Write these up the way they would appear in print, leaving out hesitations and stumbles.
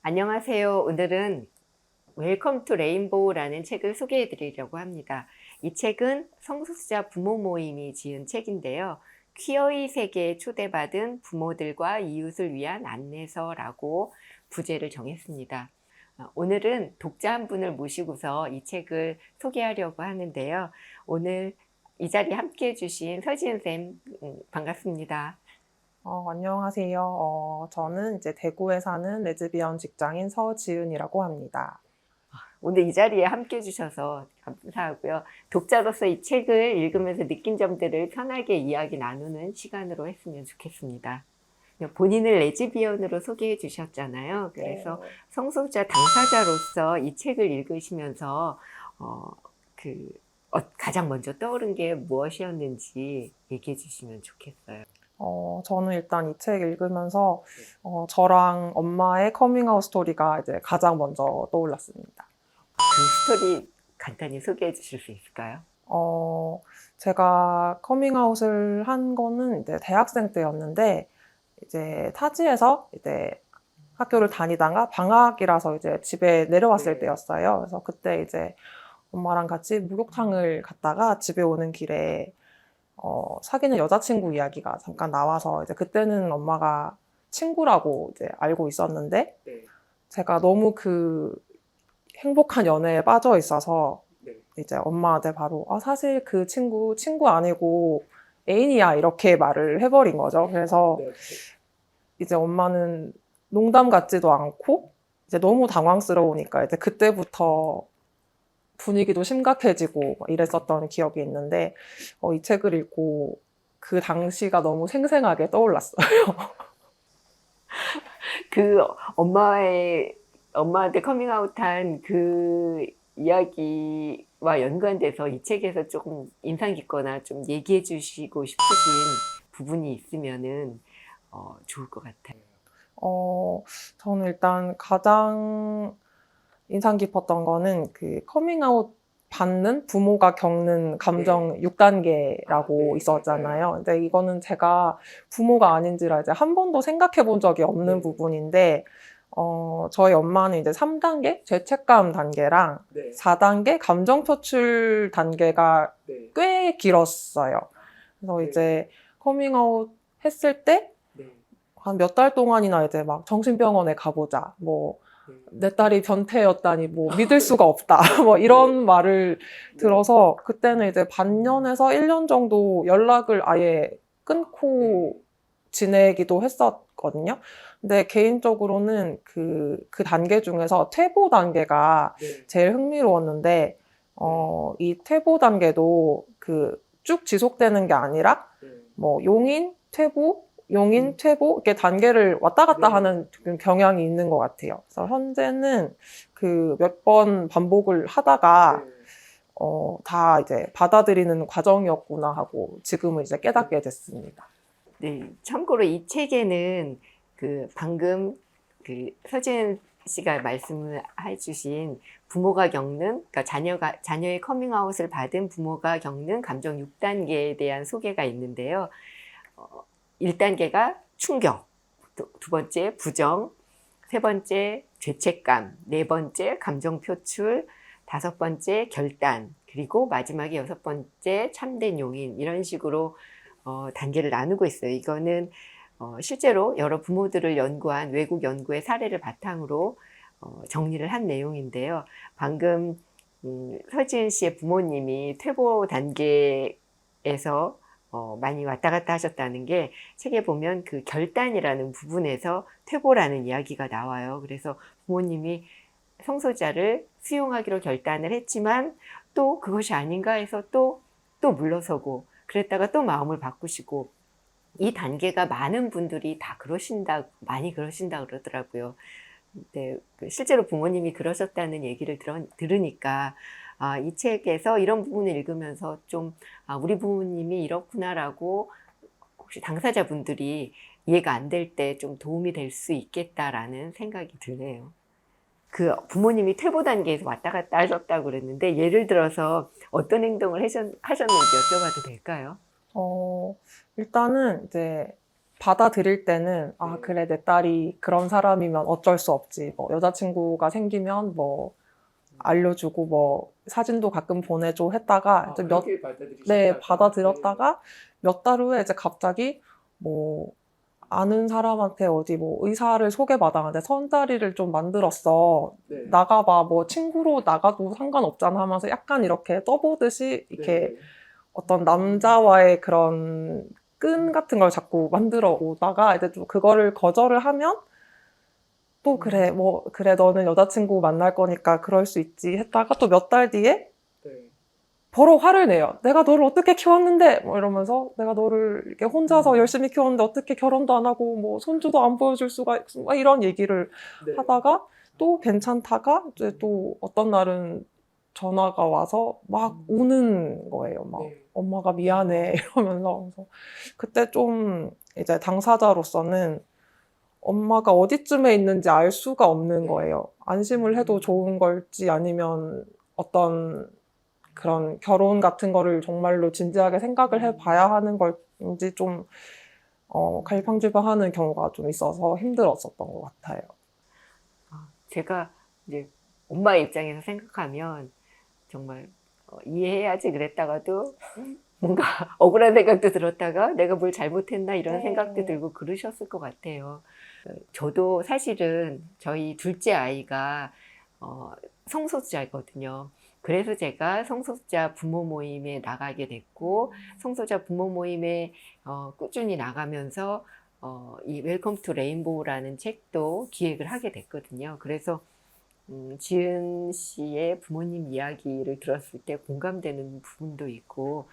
안녕하세요. 오늘은 웰컴 투 레인보우라는 책을 소개해 드리려고 합니다. 이 책은 성소수자 부모 모임이 지은 책인데요. 퀴어의 세계에 초대받은 부모들과 이웃을 위한 안내서라고 부제를 정했습니다. 오늘은 독자 한 분을 모시고서 이 책을 소개하려고 하는데요. 오늘 이 자리에 함께 해주신 서지은 쌤, 반갑습니다. 안녕하세요. 저는 이제 대구에 사는 레즈비언 직장인 서지은이라고 합니다. 오늘 이 자리에 함께 해주셔서 감사하고요. 독자로서 이 책을 읽으면서 느낀 점들을 편하게 이야기 나누는 시간으로 했으면 좋겠습니다. 본인을 레즈비언으로 소개해 주셨잖아요. 그래서 성소수자 당사자로서 이 책을 읽으시면서 어, 그 가장 먼저 떠오른 게 무엇이었는지 얘기해 주시면 좋겠어요. 저는 일단 이 책 읽으면서 저랑 엄마의 커밍아웃 스토리가 이제 가장 먼저 떠올랐습니다. 그 스토리 간단히 소개해 주실 수 있을까요? 제가 커밍아웃을 한 거는 이제 대학생 때였는데, 이제 타지에서 이제 학교를 다니다가 방학이라서 이제 집에 내려왔을 때였어요. 그래서 그때 이제 엄마랑 같이 목욕탕을 갔다가 집에 오는 길에 사귀는 여자친구 이야기가 잠깐 나와서 이제 그때는 엄마가 친구라고 이제 알고 있었는데 제가 너무 그 행복한 연애에 빠져 있어서 이제 엄마한테 바로 사실 그 친구 아니고 애인이야 이렇게 말을 해버린 거죠. 그래서 이제 엄마는 농담 같지도 않고 이제 너무 당황스러우니까 이제 그때부터 분위기도 심각해지고 막 이랬었던 기억이 있는데 이 책을 읽고 그 당시가 너무 생생하게 떠올랐어요. 그 엄마한테 커밍아웃한 그 이야기와 연관돼서 이 책에서 조금 인상 깊거나 좀 얘기해 주시고 싶으신 부분이 있으면은 좋을 것 같아요. 저는 일단 가장 인상 깊었던 거는 그 커밍아웃 받는 부모가 겪는 감정 6단계라고 있었잖아요. 근데 이거는 제가 부모가 아닌지라 이제 한 번도 생각해 본 적이 없는 부분인데, 저희 엄마는 이제 3단계 죄책감 단계랑 4단계 감정 표출 단계가 꽤 길었어요. 그래서 이제 커밍아웃 했을 때 한 몇 달 동안이나 이제 막 정신병원에 가보자. 뭐, 내 딸이 변태였다니, 뭐, 믿을 수가 없다. 뭐, 이런 말을 들어서 그때는 이제 반년에서 1년 정도 연락을 아예 끊고 지내기도 했었거든요. 근데 개인적으로는 그 단계 중에서 퇴보 단계가 제일 흥미로웠는데, 이 퇴보 단계도 그 쭉 지속되는 게 아니라, 뭐, 용인, 퇴보, 이렇게 단계를 왔다 갔다 하는 경향이 있는 것 같아요. 그래서 현재는 그 몇 번 반복을 하다가, 다 이제 받아들이는 과정이었구나 하고 지금은 이제 깨닫게 됐습니다. 네, 참고로 이 책에는 그 방금 그 서진 씨가 말씀을 해주신 부모가 겪는, 그러니까 자녀의 커밍아웃을 받은 부모가 겪는 감정 6단계에 대한 소개가 있는데요. 1단계가 충격, 두 번째 부정, 세 번째 죄책감, 네 번째 감정 표출, 다섯 번째 결단, 그리고 마지막에 여섯 번째 참된 용인, 이런 식으로 단계를 나누고 있어요. 이거는 실제로 여러 부모들을 연구한 외국 연구의 사례를 바탕으로 정리를 한 내용인데요. 방금 서지은 씨의 부모님이 퇴보 단계에서 많이 왔다 갔다 하셨다는 게 책에 보면 그 결단이라는 부분에서 퇴보라는 이야기가 나와요. 그래서 부모님이 성소자를 수용하기로 결단을 했지만 또 그것이 아닌가 해서 또 물러서고, 그랬다가 또 마음을 바꾸시고, 이 단계가 많은 분들이 다 많이 그러신다 그러더라고요. 네, 실제로 부모님이 그러셨다는 얘기를 들으니까, 이 책에서 이런 부분을 읽으면서 좀, 우리 부모님이 이렇구나라고 혹시 당사자분들이 이해가 안 될 때 좀 도움이 될 수 있겠다라는 생각이 드네요. 그 부모님이 퇴보 단계에서 왔다 갔다 하셨다고 그랬는데, 예를 들어서 어떤 행동을 하셨는지 여쭤봐도 될까요? 어, 일단은 이제 받아들일 때는 아 네. 그래 내 딸이 그런 사람이면 어쩔 수 없지. 뭐 여자친구가 생기면 뭐 알려주고 뭐 사진도 가끔 보내줘 했다가 이제 그렇게 받아들이셨다가 네, 받아들였다가 몇 달 후에 이제 갑자기 뭐 아는 사람한테 어디 뭐 의사를 소개받았는데 손자리를 좀 만들었어. 네. 나가봐. 뭐 친구로 나가도 상관없잖아 하면서 약간 이렇게 떠보듯이 이렇게 어떤 남자와의 그런 끈 같은 걸 자꾸 만들어 오다가 이제 좀 그거를 거절을 하면 또 그래, 뭐, 그래, 너는 여자친구 만날 거니까 그럴 수 있지 했다가 또 몇 달 뒤에 바로 화를 내요. 내가 너를 어떻게 키웠는데? 뭐 이러면서 내가 너를 이렇게 혼자서 열심히 키웠는데 어떻게 결혼도 안 하고 뭐 손주도 안 보여줄 수가 있어? 막 이런 얘기를 하다가 또 괜찮다가 이제 또 어떤 날은 전화가 와서 막 우는 거예요. 막 엄마가 미안해 이러면서 그래서 그때 좀 이제 당사자로서는 엄마가 어디쯤에 있는지 알 수가 없는 거예요. 안심을 해도 좋은 걸지 아니면 어떤 그런 결혼 같은 거를 정말로 진지하게 생각을 해봐야 하는 걸지 좀 갈팡질팡하는 경우가 좀 있어서 힘들었었던 것 같아요. 제가 이제 엄마 입장에서 생각하면 정말 이해해야지 그랬다가도 뭔가 억울한 생각도 들었다가 내가 뭘 잘못했나 이런 생각도 들고 그러셨을 것 같아요. 저도 사실은 저희 둘째 아이가 성소수자거든요. 그래서 제가 성소수자 부모 모임에 나가게 됐고 성소수자 부모 모임에 꾸준히 나가면서 이 웰컴 투 레인보우라는 책도 기획을 하게 됐거든요. 그래서 지은 씨의 부모님 이야기를 들었을 때 공감되는 부분도 있고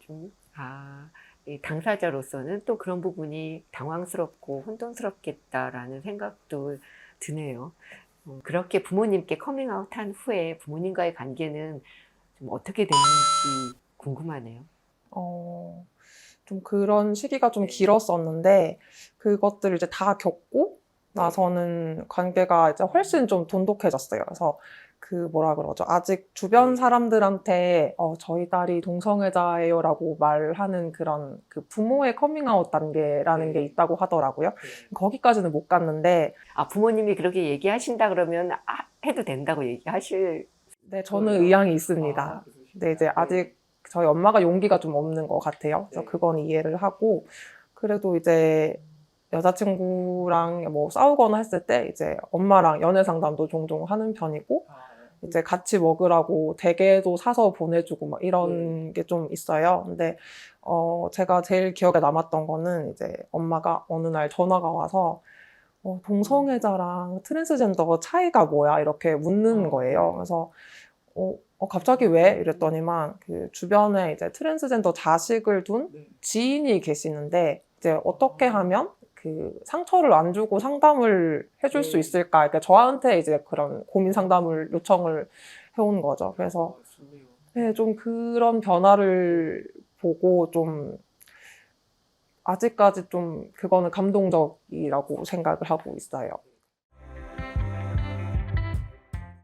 좀 이 당사자로서는 또 그런 부분이 당황스럽고 혼돈스럽겠다라는 생각도 드네요. 그렇게 부모님께 커밍아웃한 후에 부모님과의 관계는 좀 어떻게 됐는지 궁금하네요. 좀 그런 시기가 좀 네. 길었었는데 그것들을 이제 다 겪고 나서는 관계가 이제 훨씬 좀 돈독해졌어요. 그래서 그 뭐라 그러죠? 아직 주변 사람들한테 저희 딸이 동성애자예요라고 말하는 그런 그 부모의 커밍아웃 단계라는 게 있다고 하더라고요. 거기까지는 못 갔는데 부모님이 그렇게 얘기하신다 그러면 해도 된다고 얘기하실. 네, 저는 의향이 있습니다. 근데 이제 아직 저희 엄마가 용기가 좀 없는 것 같아요. 그래서 그건 이해를 하고 그래도 이제 여자친구랑 뭐 싸우거나 했을 때 이제 엄마랑 연애 상담도 종종 하는 편이고 이제 같이 먹으라고 대게도 사서 보내주고 막 이런 게 좀 있어요. 근데 제가 제일 기억에 남았던 거는 이제 엄마가 어느 날 전화가 와서 동성애자랑 트랜스젠더 차이가 뭐야? 이렇게 묻는 거예요. 그래서 갑자기 왜? 이랬더니만 그 주변에 이제 트랜스젠더 자식을 둔 지인이 계시는데 이제 어떻게 하면 그 상처를 안 주고 상담을 해줄 수 있을까? 그러니까 저한테 이제 그런 고민 상담을 요청을 해온 거죠. 그래서 네, 좀 그런 변화를 보고 좀 아직까지 좀 그거는 감동적이라고 생각을 하고 있어요.